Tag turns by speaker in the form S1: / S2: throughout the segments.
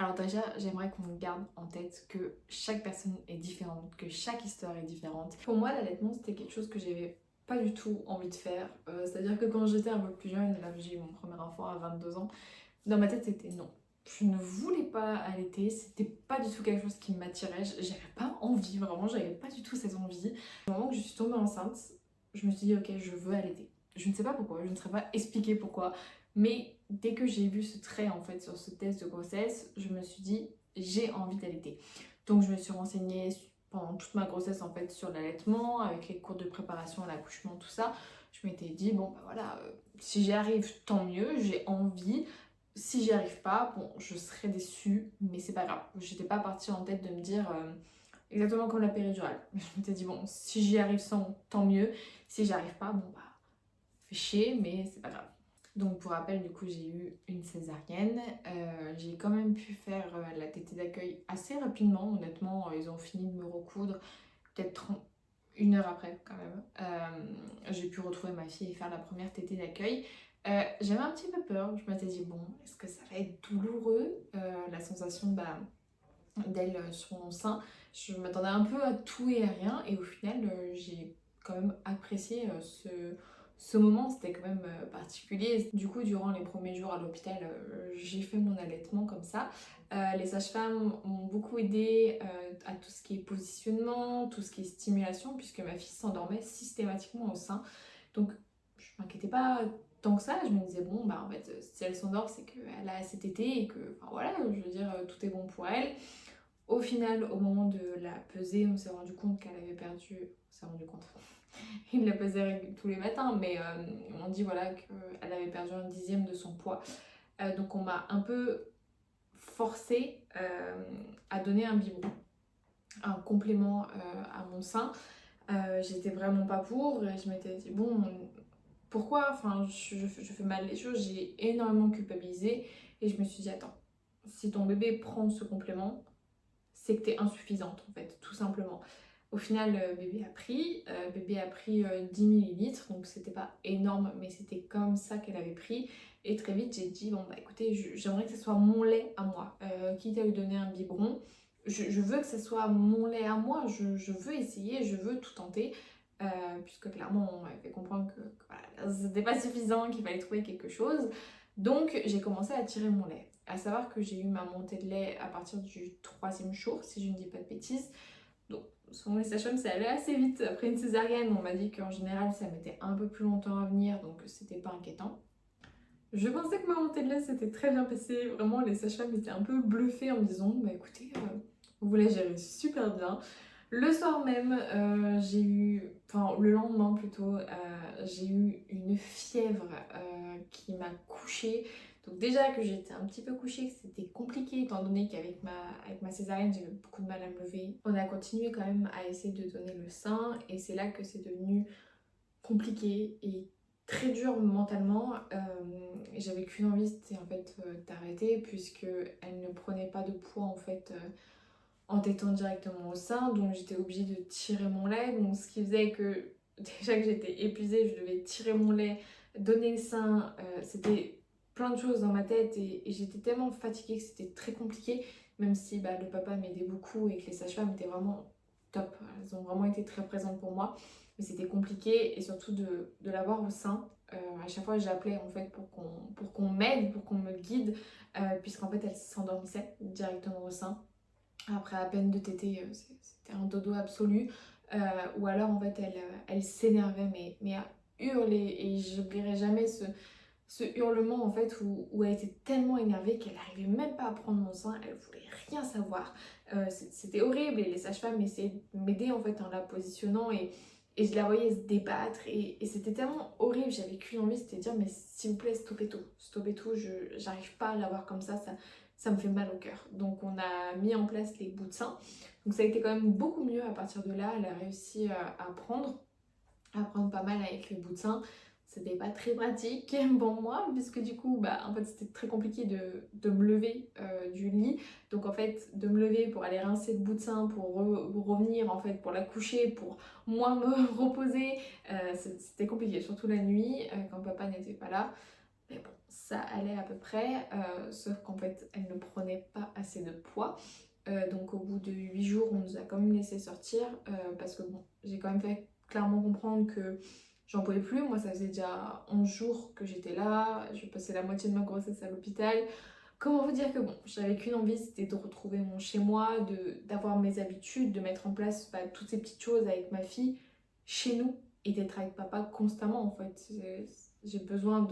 S1: Alors déjà, j'aimerais qu'on garde en tête que chaque personne est différente, que chaque histoire est différente. Pour moi, l'allaitement, c'était quelque chose que j'avais pas du tout envie de faire. C'est-à-dire que quand j'étais un peu plus jeune, là j'ai eu mon premier enfant à 22 ans, dans ma tête c'était non. Je ne voulais pas allaiter, c'était pas du tout quelque chose qui m'attirait, j'avais pas envie, vraiment, j'avais pas du tout cette envie. Au moment où je suis tombée enceinte, je me suis dit ok, je veux allaiter. Je ne sais pas pourquoi, je ne saurais pas expliquer pourquoi, mais dès que j'ai vu ce trait en fait sur ce test de grossesse, je me suis dit j'ai envie d'allaiter. Donc je me suis renseignée pendant toute ma grossesse en fait sur l'allaitement, avec les cours de préparation à l'accouchement, tout ça. Je m'étais dit bon bah voilà, si j'y arrive tant mieux, j'ai envie. Si j'y arrive pas, bon je serai déçue, mais c'est pas grave. J'étais pas partie en tête de me dire exactement comme la péridurale. Je m'étais dit bon si j'y arrive sans, tant mieux. Si j'y arrive pas, bon bah fait chier, mais c'est pas grave. Donc pour rappel, du coup j'ai eu une césarienne. J'ai quand même pu faire la tétée d'accueil assez rapidement, honnêtement. Ils ont fini de me recoudre peut-être 1 heure après quand même. J'ai pu retrouver ma fille et faire la première tétée d'accueil. J'avais un petit peu peur, je m'étais dit bon, est-ce que ça va être douloureux la sensation d'elle sur mon sein. Je m'attendais un peu à tout et à rien et au final j'ai quand même apprécié ce moment, c'était quand même particulier. Du coup, durant les premiers jours à l'hôpital, j'ai fait mon allaitement comme ça. Les sages-femmes m'ont beaucoup aidé à tout ce qui est positionnement, tout ce qui est stimulation, puisque ma fille s'endormait systématiquement au sein. Donc, je m'inquiétais pas tant que ça. Je me disais, bon, bah en fait, si elle s'endort, c'est qu'elle a assez tété et que, enfin voilà, je veux dire, tout est bon pour elle. Au final, au moment de la peser, on s'est rendu compte qu'elle avait perdu. On s'est rendu compte. Il la pesait tous les matins, mais on dit voilà qu'elle avait perdu 1/10 de son poids. Donc on m'a un peu forcée à donner un biberon, un complément à mon sein. J'étais vraiment pas pour et je m'étais dit bon, pourquoi? Enfin, je fais mal les choses, j'ai énormément culpabilisé et je me suis dit attends, si ton bébé prend ce complément, c'est que t'es insuffisante en fait, tout simplement. Au final, bébé a pris 10 millilitres, donc c'était pas énorme, mais c'était comme ça qu'elle avait pris. Et très vite, j'ai dit, bon bah écoutez, j'aimerais que ce soit mon lait à moi, quitte à lui donner un biberon. Je veux que ce soit mon lait à moi, je veux essayer, je veux tout tenter. Puisque clairement, on m'avait fait comprendre que voilà, c'était pas suffisant, qu'il fallait trouver quelque chose. Donc j'ai commencé à tirer mon lait. À savoir que j'ai eu ma montée de lait à partir du 3e jour, si je ne dis pas de bêtises. Donc, selon les sages-femmes, ça allait assez vite. Après une césarienne, on m'a dit qu'en général, ça mettait un peu plus longtemps à venir, donc c'était pas inquiétant. Je pensais que ma montée de lait s'était très bien passée. Vraiment, les sages-femmes étaient un peu bluffées en me disant bah écoutez, vous la gérez super bien. Le soir même, enfin le lendemain plutôt, j'ai eu une fièvre qui m'a couchée. Donc déjà que j'étais un petit peu couchée, que c'était compliqué étant donné avec ma césarienne, j'avais beaucoup de mal à me lever. On a continué quand même à essayer de donner le sein et c'est là que c'est devenu compliqué et très dur mentalement. J'avais qu'une envie, c'était en fait d'arrêter puisque elle ne prenait pas de poids en fait en tétant directement au sein, donc j'étais obligée de tirer mon lait, donc ce qui faisait que déjà que j'étais épuisée, je devais tirer mon lait, donner le sein, c'était plein de choses dans ma tête et j'étais tellement fatiguée que c'était très compliqué, même si bah, le papa m'aidait beaucoup et que les sages-femmes étaient vraiment top, elles ont vraiment été très présentes pour moi, mais c'était compliqué et surtout de l'avoir au sein. À chaque fois j'appelais en fait pour qu'on m'aide, pour qu'on me guide, puisqu'en fait elle s'endormissait directement au sein. Après à peine de tétée, c'était un dodo absolu. Ou alors en fait elle s'énervait mais à hurler et j'oublierai jamais ce hurlement en fait où elle était tellement énervée qu'elle n'arrivait même pas à prendre mon sein, elle voulait rien savoir. C'était horrible et les sages-femmes essayaient de m'aider en fait en la positionnant et je la voyais se débattre et c'était tellement horrible, j'avais qu'une envie, c'était de dire mais s'il vous plaît stoppez tout, j'arrive pas à l'avoir comme ça me fait mal au cœur. Donc on a mis en place les bouts de sein, donc ça a été quand même beaucoup mieux à partir de là, elle a réussi à prendre pas mal avec les bouts de sein. C'était pas très pratique pour moi, puisque du coup, bah, en fait, c'était très compliqué de me lever du lit. Donc, en fait, de me lever pour aller rincer le bout de sein, pour revenir, en fait, pour la coucher, pour moi me reposer, c'était compliqué, surtout la nuit, quand papa n'était pas là. Mais bon, ça allait à peu près, sauf qu'en fait, elle ne prenait pas assez de poids. Donc au bout de 8 jours, on nous a quand même laissé sortir parce que bon, j'ai quand même fait clairement comprendre que j'en pouvais plus. Moi, ça faisait déjà 11 jours que j'étais là, je passais la moitié de ma grossesse à l'hôpital. Comment vous dire que bon, j'avais qu'une envie, c'était de retrouver mon chez-moi, d'avoir mes habitudes, de mettre en place toutes ces petites choses avec ma fille chez nous et d'être avec papa constamment en fait. J'ai besoin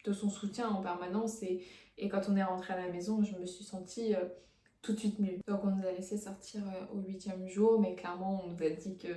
S1: de son soutien en permanence et quand on est rentré à la maison, je me suis sentie tout de suite mieux. Donc on nous a laissé sortir au 8e jour, mais clairement on nous a dit que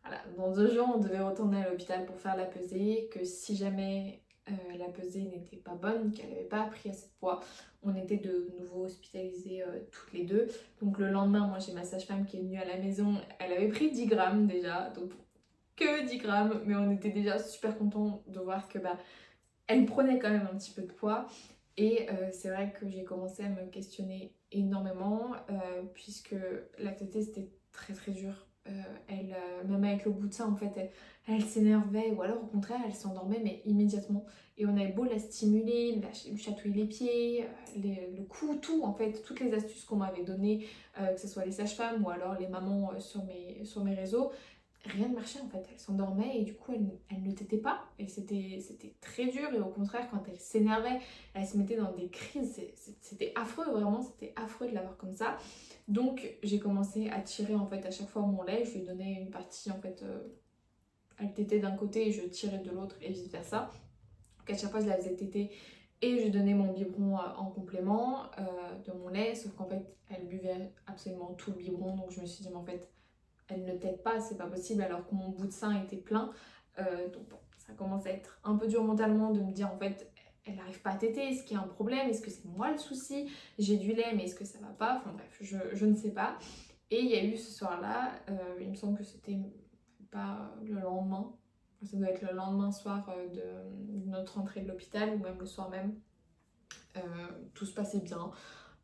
S1: voilà, dans 2 jours on devait retourner à l'hôpital pour faire la pesée, que si jamais la pesée n'était pas bonne, qu'elle n'avait pas pris assez de poids, on était de nouveau hospitalisés toutes les deux. Donc le lendemain, moi j'ai ma sage-femme qui est venue à la maison, elle avait pris 10 grammes déjà, donc que 10 grammes, mais on était déjà super contents de voir que elle prenait quand même un petit peu de poids. Et c'est vrai que j'ai commencé à me questionner énormément puisque la tétée c'était très très dur. Même avec le bout de sein en fait elle s'énervait ou alors au contraire elle s'endormait mais immédiatement et on avait beau la stimuler, lui chatouiller les pieds, le cou, tout en fait, toutes les astuces qu'on m'avait données, que ce soit les sages-femmes ou alors les mamans sur mes réseaux, rien ne marchait en fait, elle s'endormait et du coup elle ne t'était pas et c'était très dur et au contraire quand elle s'énervait, elle se mettait dans des crises, c'était affreux vraiment, c'était affreux de l'avoir comme ça. Donc j'ai commencé à tirer en fait à chaque fois mon lait, je lui donnais une partie en fait, elle tétait d'un côté et je tirais de l'autre et vice versa. Donc à chaque fois je la faisais téter et je lui donnais mon biberon en complément de mon lait, sauf qu'en fait elle buvait absolument tout le biberon donc je me suis dit mais en fait elle ne tète pas, c'est pas possible alors que mon bout de sein était plein. Donc bon, ça commence à être un peu dur mentalement de me dire en fait, elle n'arrive pas à téter, est-ce qu'il y a un problème, est-ce que c'est moi le souci, j'ai du lait mais est-ce que ça va pas, enfin bref, je ne sais pas. Et il y a eu ce soir-là, il me semble que c'était pas le lendemain, ça doit être le lendemain soir de notre entrée de l'hôpital ou même le soir même. Tout se passait bien.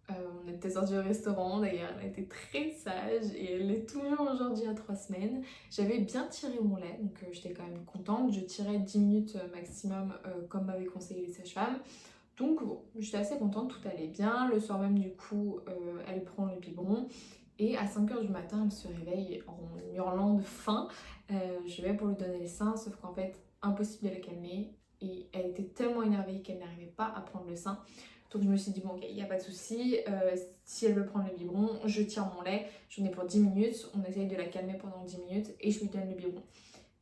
S1: On était sortis au restaurant, d'ailleurs elle a été très sage et elle est toujours aujourd'hui à 3 semaines. J'avais bien tiré mon lait, donc j'étais quand même contente. Je tirais 10 minutes maximum comme m'avaient conseillé les sages-femmes. Donc bon, j'étais assez contente, tout allait bien. Le soir même du coup, elle prend le biberon et à 5 h du matin, elle se réveille en hurlant de faim. Je vais pour lui donner les seins, sauf qu'en fait, impossible de la calmer. Et elle était tellement énervée qu'elle n'arrivait pas à prendre le sein. Donc je me suis dit, bon ok, il n'y a pas de souci, si elle veut prendre le biberon, je tire mon lait, j'en ai pour 10 minutes, on essaye de la calmer pendant 10 minutes et je lui donne le biberon.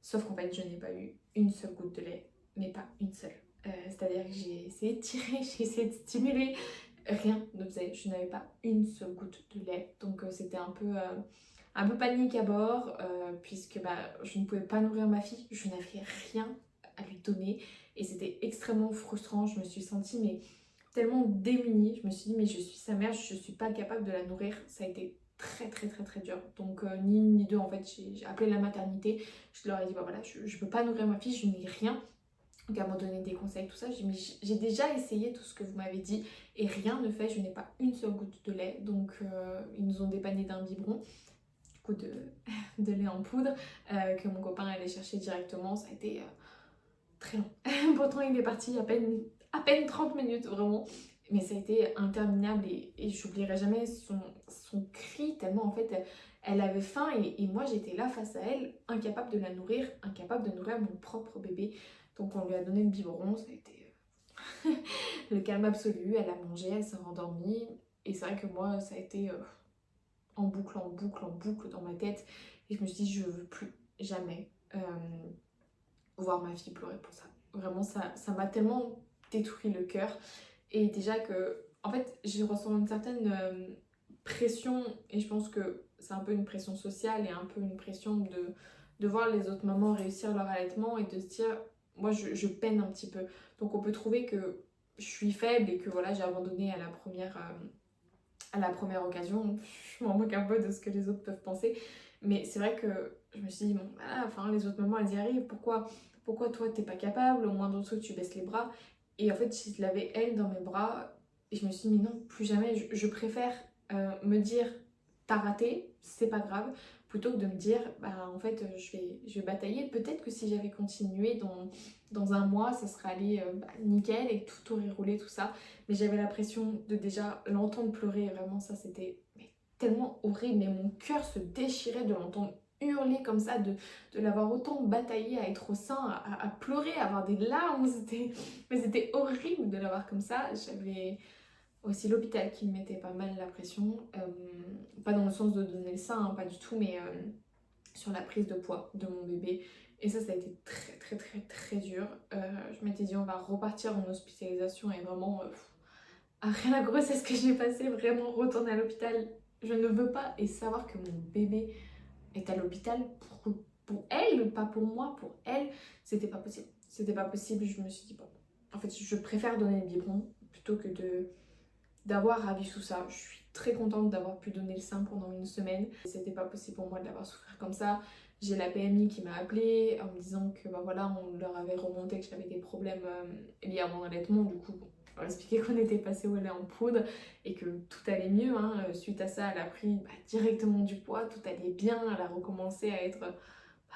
S1: Sauf qu'en fait, je n'ai pas eu une seule goutte de lait, mais pas une seule. C'est-à-dire que j'ai essayé de tirer, j'ai essayé de stimuler, rien ne faisait, je n'avais pas une seule goutte de lait. Donc c'était un peu panique à bord, puisque je ne pouvais pas nourrir ma fille, je n'avais rien à lui donner et c'était extrêmement frustrant. Je me suis sentie mais tellement démunie, je me suis dit mais je suis sa mère, je suis pas capable de la nourrir. Ça a été très très très très dur. Donc ni une ni deux en fait, j'ai appelé la maternité, je leur ai dit bah voilà, je peux pas nourrir ma fille, je n'ai rien. Donc elle m'a donné des conseils, tout ça. J'ai dit mais j'ai déjà essayé tout ce que vous m'avez dit et rien ne fait, je n'ai pas une seule goutte de lait. Donc ils nous ont dépanné d'un biberon, du coup de lait en poudre, que mon copain allait chercher directement. Ça a été très long. Pourtant il est parti à peine 30 minutes vraiment. Mais ça a été interminable et j'oublierai jamais son cri tellement en fait elle avait faim et moi j'étais là face à elle, incapable de la nourrir, incapable de nourrir mon propre bébé. Donc on lui a donné le biberon, ça a été le calme absolu, elle a mangé, elle s'est rendormie. Et c'est vrai que moi ça a été en boucle, en boucle, en boucle dans ma tête. Et je me suis dit je veux plus jamais voir ma fille pleurer pour ça. Vraiment ça m'a tellement détruit le cœur. Et déjà que, en fait, j'ai ressenti une certaine pression, et je pense que c'est un peu une pression sociale et un peu une pression de voir les autres mamans réussir leur allaitement et de se dire, moi je peine un petit peu. Donc on peut trouver que je suis faible et que voilà, j'ai abandonné à la première occasion. Je m'en moque un peu de ce que les autres peuvent penser. Mais c'est vrai que je me suis dit, bon, voilà, enfin, les autres mamans, elles y arrivent. Pourquoi toi, t'es pas capable? Au moindre truc, tu baisses les bras. Et en fait, je l'avais elle dans mes bras. Et je me suis dit, mais non, plus jamais. Je préfère me dire, t'as raté, c'est pas grave, plutôt que de me dire bah en fait je vais batailler. Peut-être que si j'avais continué dans un mois ça serait allé nickel et tout aurait roulé tout ça, mais j'avais l'impression de déjà l'entendre pleurer et vraiment ça c'était tellement horrible, mais mon cœur se déchirait de l'entendre hurler comme ça, de l'avoir autant bataillé à être au sein, à pleurer, à avoir des larmes, mais c'était horrible de l'avoir comme ça. J'avais aussi l'hôpital qui me mettait pas mal la pression, pas dans le sens de donner le sein, hein, pas du tout, mais sur la prise de poids de mon bébé. Et ça a été très très très très dur. Je m'étais dit on va repartir en hospitalisation et vraiment, après la grossesse que j'ai passée, vraiment retourner à l'hôpital, je ne veux pas. Et savoir que mon bébé est à l'hôpital pour elle, pas pour moi, pour elle, c'était pas possible. C'était pas possible, je me suis dit bon, en fait je préfère donner le biberon plutôt que d'avoir à vivre tout ça. Je suis très contente d'avoir pu donner le sein pendant une semaine. C'était pas possible pour moi de l'avoir souffert comme ça. J'ai la PMI qui m'a appelée en me disant que bah voilà, on leur avait remonté que j'avais des problèmes liés à mon allaitement. Du coup, bon, on leur expliqué qu'on était passé au lait en poudre et que tout allait mieux. Hein. Suite à ça, elle a pris directement du poids, tout allait bien. Elle a recommencé à être,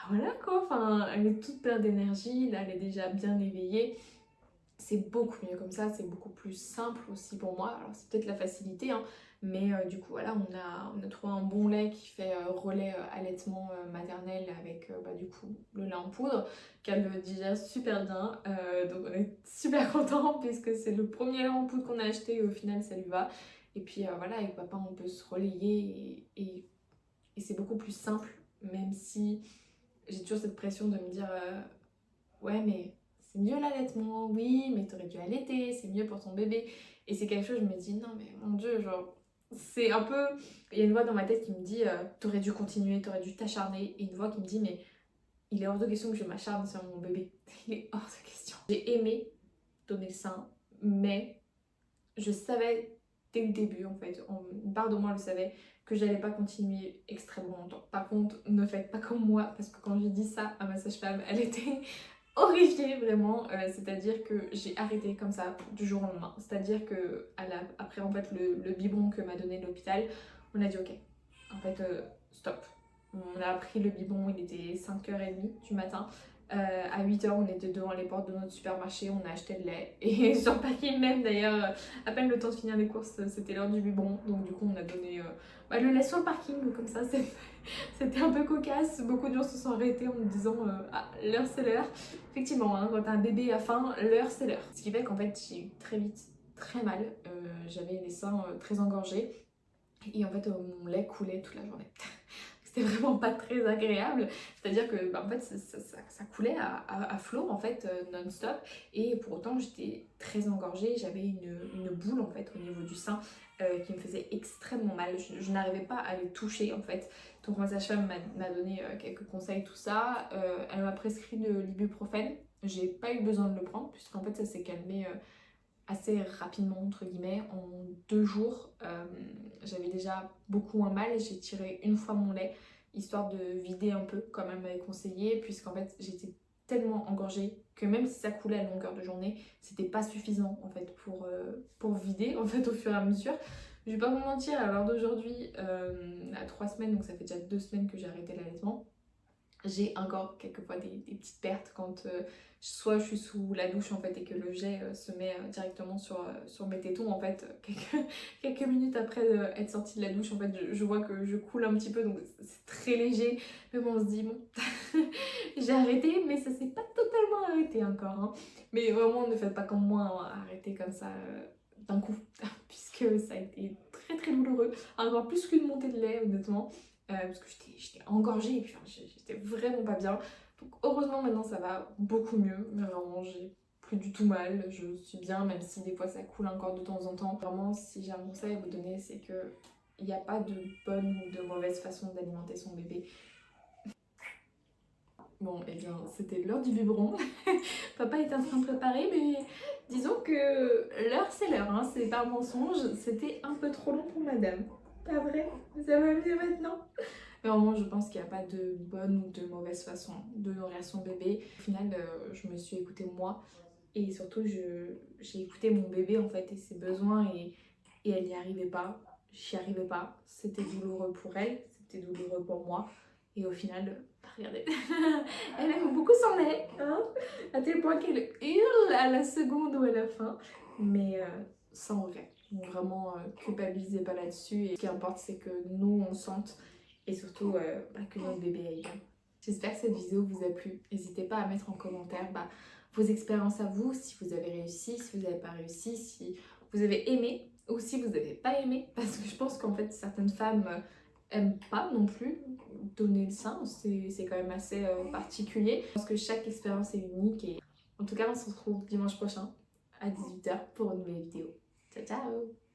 S1: voilà quoi, enfin, elle est toute pleine d'énergie. Là, elle est déjà bien éveillée. C'est beaucoup mieux comme ça, c'est beaucoup plus simple aussi pour moi. Alors c'est peut-être la facilité, hein, mais du coup voilà, on a trouvé un bon lait qui fait relais allaitement maternel avec du coup le lait en poudre, qu'elle le digère super bien. Donc on est super contents puisque c'est le premier lait en poudre qu'on a acheté et au final ça lui va. Et puis voilà, avec papa on peut se relayer et c'est beaucoup plus simple, même si j'ai toujours cette pression de me dire ouais mais c'est mieux l'allaitement, oui, mais t'aurais dû allaiter, c'est mieux pour ton bébé. Et c'est quelque chose, je me dis, non mais mon Dieu, genre, c'est un peu... Il y a une voix dans ma tête qui me dit, t'aurais dû continuer, t'aurais dû t'acharner. Et une voix qui me dit, mais il est hors de question que je m'acharne sur mon bébé. Il est hors de question. J'ai aimé donner le sein, mais je savais dès le début, en fait, une part de moi le savait, que j'allais pas continuer extrêmement longtemps. Par contre, ne faites pas comme moi, parce que quand j'ai dit ça à ma sage-femme, elle était horrifiée vraiment, c'est-à-dire que j'ai arrêté comme ça du jour au lendemain, c'est-à-dire que après en fait le biberon que m'a donné l'hôpital, on a dit ok, en fait stop. On a pris le biberon, il était 5h30 du matin. À 8h, on était devant les portes de notre supermarché, on a acheté le lait. Et sur le parking même, d'ailleurs, à peine le temps de finir les courses, c'était l'heure du biberon. Donc du coup, on a donné le lait sur le parking, comme ça, c'était un peu cocasse. Beaucoup de gens se sont arrêtés en me disant ah, l'heure c'est l'heure. Effectivement, hein, quand t'as un bébé à faim, l'heure c'est l'heure. Ce qui fait qu'en fait, j'ai eu très vite très mal. J'avais les seins très engorgés. Et en fait, mon lait coulait toute la journée. C'était vraiment pas très agréable, c'est-à-dire que en fait ça coulait à flot en fait non-stop et pour autant j'étais très engorgée, j'avais une boule en fait au niveau du sein qui me faisait extrêmement mal, je n'arrivais pas à les toucher en fait. Donc ma sage-femme m'a donné quelques conseils, tout ça, elle m'a prescrit de l'ibuprofène, j'ai pas eu besoin de le prendre puisqu'en fait ça s'est calmé assez rapidement entre guillemets, en 2 jours. J'avais déjà beaucoup moins mal, j'ai tiré une fois mon lait histoire de vider un peu comme elle m'avait conseillé, puisqu'en fait j'étais tellement engorgée que même si ça coulait à longueur de journée, c'était pas suffisant en fait pour vider en fait au fur et à mesure. Je vais pas vous mentir, à l'heure d'aujourd'hui, à 3 semaines, donc ça fait déjà 2 semaines que j'ai arrêté l'allaitement, j'ai encore quelquefois des petites pertes quand soit je suis sous la douche en fait et que le jet se met directement sur mes tétons en fait. Quelques minutes après être sortie de la douche en fait je vois que je coule un petit peu donc c'est très léger. Mais bon on se dit bon j'ai arrêté mais ça s'est pas totalement arrêté encore. Hein. Mais vraiment ne faites pas comme moi, hein, arrêtez comme ça d'un coup puisque ça a été très très douloureux. Encore plus qu'une montée de lait honnêtement. Parce que j'étais engorgée et puis enfin, j'étais vraiment pas bien. Donc heureusement maintenant ça va beaucoup mieux, mais vraiment j'ai plus du tout mal, je suis bien même si des fois ça coule encore de temps en temps. Vraiment si j'ai un conseil à vous donner c'est que il n'y a pas de bonne ou de mauvaise façon d'alimenter son bébé. Bon et bien c'était l'heure du biberon, papa était en train de préparer mais disons que l'heure c'est l'heure, hein. C'est pas un mensonge, c'était un peu trop long pour madame. Pas vrai? Ça va mieux maintenant? Mais vraiment, je pense qu'il n'y a pas de bonne ou de mauvaise façon de nourrir son bébé. Au final, je me suis écoutée moi et surtout, j'ai écouté mon bébé en fait et ses besoins et elle n'y arrivait pas. J'y arrivais pas. C'était douloureux pour elle, c'était douloureux pour moi. Et au final, regardez, elle aime beaucoup son lait, hein, à tel point qu'elle hurle à la seconde ou à la fin, mais sans regret. Donc vraiment, culpabilisez pas là-dessus, et ce qui importe c'est que nous on sente, et surtout que notre bébé aille bien. J'espère que cette vidéo vous a plu. N'hésitez pas à mettre en commentaire vos expériences à vous, si vous avez réussi, si vous n'avez pas réussi, si vous avez aimé ou si vous n'avez pas aimé, parce que je pense qu'en fait certaines femmes aiment pas non plus donner le sein, c'est quand même assez particulier. Je pense que chaque expérience est unique, et en tout cas on se retrouve dimanche prochain à 18 h pour une nouvelle vidéo. Ciao ciao!